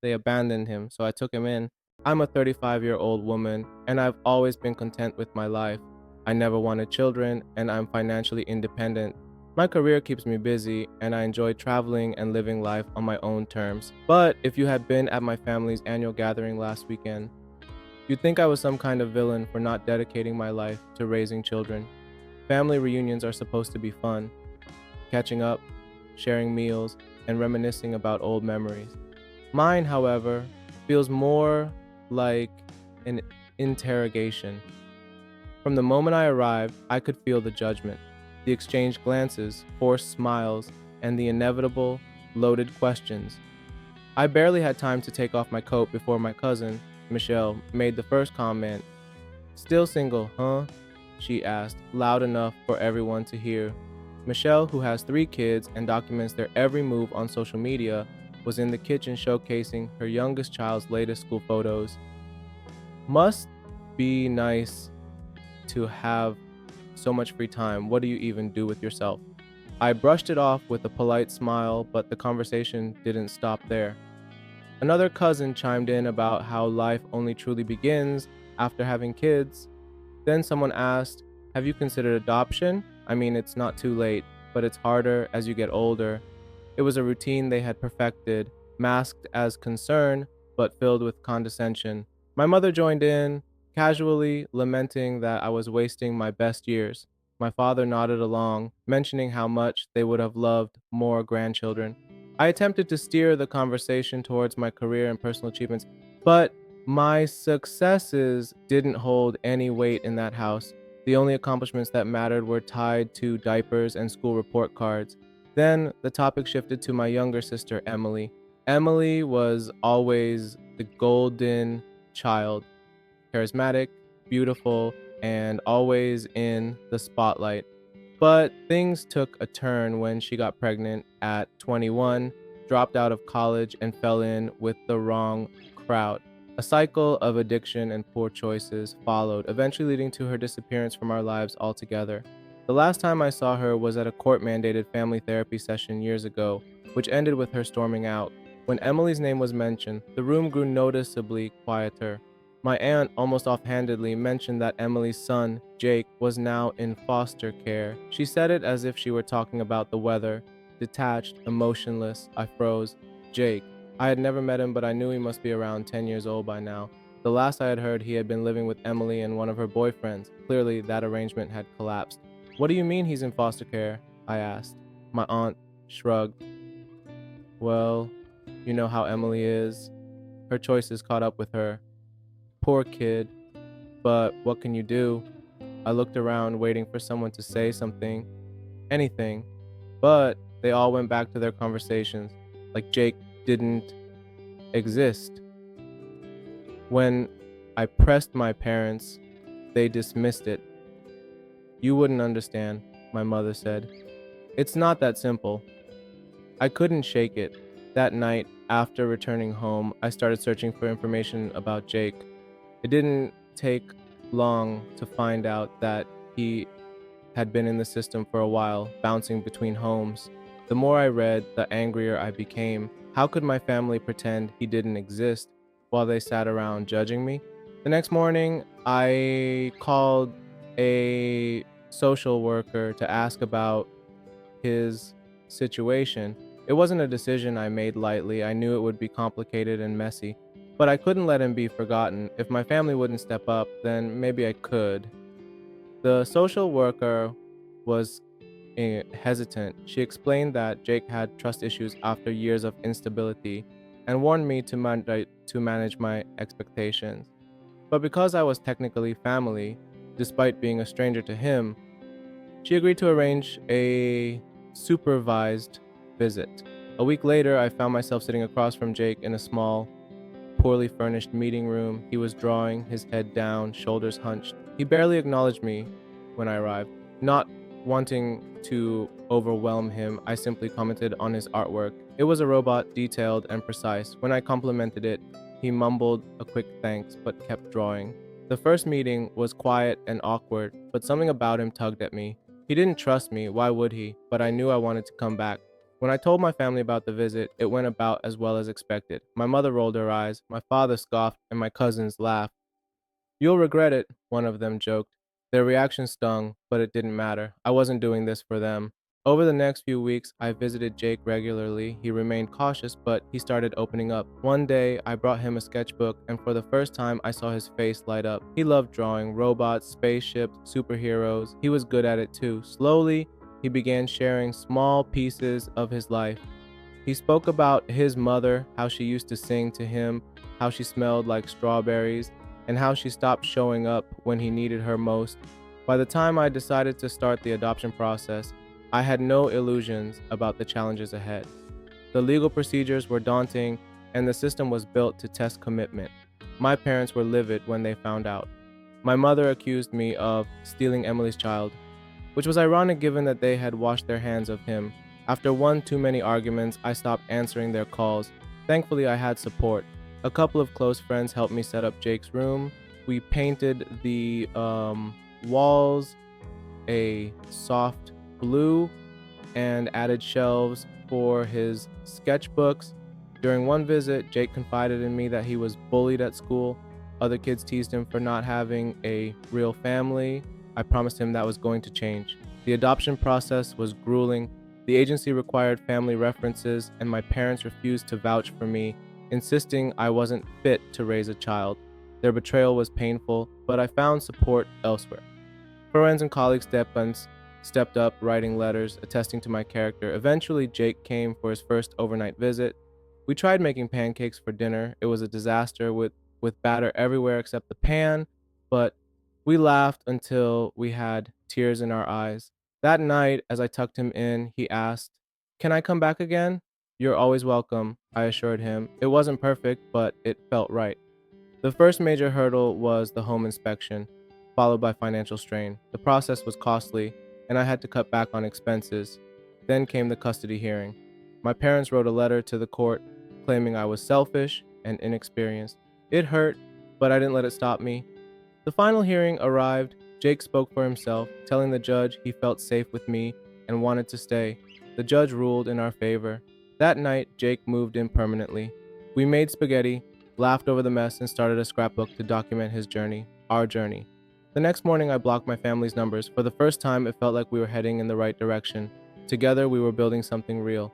They abandoned him, so I took him in. I'm a 35-year-old woman, and I've always been content with my life. I never wanted children, and I'm financially independent. My career keeps me busy, and I enjoy traveling and living life on my own terms. But if you had been at my family's annual gathering last weekend, you'd think I was some kind of villain for not dedicating my life to raising children. Family reunions are supposed to be fun, catching up, sharing meals, and reminiscing about old memories. Mine, however, feels more like an interrogation. From the moment I arrived, I could feel the judgment, the exchanged glances, forced smiles, and the inevitable, loaded questions. I barely had time to take off my coat before my cousin, Michelle, made the first comment. "Still single, huh?" she asked, loud enough for everyone to hear. Michelle, who has 3 kids and documents their every move on social media, was in the kitchen showcasing her youngest child's latest school photos. Must be nice to have so much free time. What do you even do with yourself? I brushed it off with a polite smile, but the conversation didn't stop there. Another cousin chimed in about how life only truly begins after having kids. Then someone asked, "Have you considered adoption? I mean, it's not too late, but it's harder as you get older." It was a routine they had perfected, masked as concern, but filled with condescension. My mother joined in, casually lamenting that I was wasting my best years. My father nodded along, mentioning how much they would have loved more grandchildren. I attempted to steer the conversation towards my career and personal achievements, but my successes didn't hold any weight in that house. The only accomplishments that mattered were tied to diapers and school report cards. Then the topic shifted to my younger sister, Emily. Emily was always the golden child, charismatic, beautiful, and always in the spotlight. But things took a turn when she got pregnant at 21, dropped out of college, and fell in with the wrong crowd. A cycle of addiction and poor choices followed, eventually leading to her disappearance from our lives altogether. The last time I saw her was at a court mandated family therapy session years ago, which ended with her storming out. When Emily's name was mentioned, the room grew noticeably quieter. My aunt almost offhandedly mentioned that Emily's son, Jake, was now in foster care. She said it as if she were talking about the weather. Detached, emotionless, I froze. Jake. I had never met him, but I knew he must be around 10 years old by now. The last I had heard, he had been living with Emily and one of her boyfriends. Clearly, that arrangement had collapsed. "What do you mean he's in foster care?" I asked. My aunt shrugged. "Well, you know how Emily is. Her choices caught up with her. Poor kid, but what can you do?" I looked around, waiting for someone to say something, anything, but they all went back to their conversations, like Jake didn't exist. When I pressed my parents, they dismissed it. "You wouldn't understand," my mother said. "It's not that simple." I couldn't shake it. That night, after returning home, I started searching for information about Jake. It didn't take long to find out that he had been in the system for a while, bouncing between homes. The more I read, the angrier I became. How could my family pretend he didn't exist while they sat around judging me? The next morning, I called a social worker to ask about his situation. It wasn't a decision I made lightly. I knew it would be complicated and messy, but I couldn't let him be forgotten. If my family wouldn't step up, then maybe I could. The social worker was hesitant. She explained that Jake had trust issues after years of instability and warned me to manage my expectations. But because I was technically family, despite being a stranger to him, she agreed to arrange a supervised visit. A week later, I found myself sitting across from Jake in a small, poorly furnished meeting room. He was drawing, his head down, shoulders hunched. He barely acknowledged me when I arrived. Not wanting to overwhelm him, I simply commented on his artwork. It was a robot, detailed and precise. When I complimented it, he mumbled a quick thanks but kept drawing. The first meeting was quiet and awkward, but something about him tugged at me. He didn't trust me, why would he? But I knew I wanted to come back. When I told my family about the visit, it went about as well as expected. My mother rolled her eyes, my father scoffed, and my cousins laughed. "You'll regret it," one of them joked. Their reaction stung, but it didn't matter. I wasn't doing this for them. Over the next few weeks, I visited Jake regularly. He remained cautious, but he started opening up. One day, I brought him a sketchbook, and for the first time, I saw his face light up. He loved drawing robots, spaceships, superheroes. He was good at it too. Slowly, he began sharing small pieces of his life. He spoke about his mother, how she used to sing to him, how she smelled like strawberries, and how she stopped showing up when he needed her most. By the time I decided to start the adoption process, I had no illusions about the challenges ahead. The legal procedures were daunting, and the system was built to test commitment. My parents were livid when they found out. My mother accused me of stealing Emily's child, which was ironic given that they had washed their hands of him. After one too many arguments, I stopped answering their calls. Thankfully, I had support. A couple of close friends helped me set up Jake's room. We painted the walls a soft blue and added shelves for his sketchbooks. During one visit, Jake confided in me that he was bullied at school. Other kids teased him for not having a real family. I promised him that was going to change. The adoption process was grueling. The agency required family references, and my parents refused to vouch for me, insisting I wasn't fit to raise a child. Their betrayal was painful, but I found support elsewhere. Friends and colleagues stepped up, writing letters, attesting to my character. Eventually, Jake came for his first overnight visit. We tried making pancakes for dinner. It was a disaster with batter everywhere except the pan, but we laughed until we had tears in our eyes. That night, as I tucked him in, he asked, "Can I come back again?" "You're always welcome," I assured him. It wasn't perfect, but it felt right. The first major hurdle was the home inspection, followed by financial strain. The process was costly, and I had to cut back on expenses. Then came the custody hearing. My parents wrote a letter to the court claiming I was selfish and inexperienced. It hurt, but I didn't let it stop me. The final hearing arrived. Jake spoke for himself, telling the judge he felt safe with me and wanted to stay. The judge ruled in our favor. That night, Jake moved in permanently. We made spaghetti, laughed over the mess, and started a scrapbook to document his journey, our journey. The next morning, I blocked my family's numbers. For the first time, it felt like we were heading in the right direction. Together, we were building something real.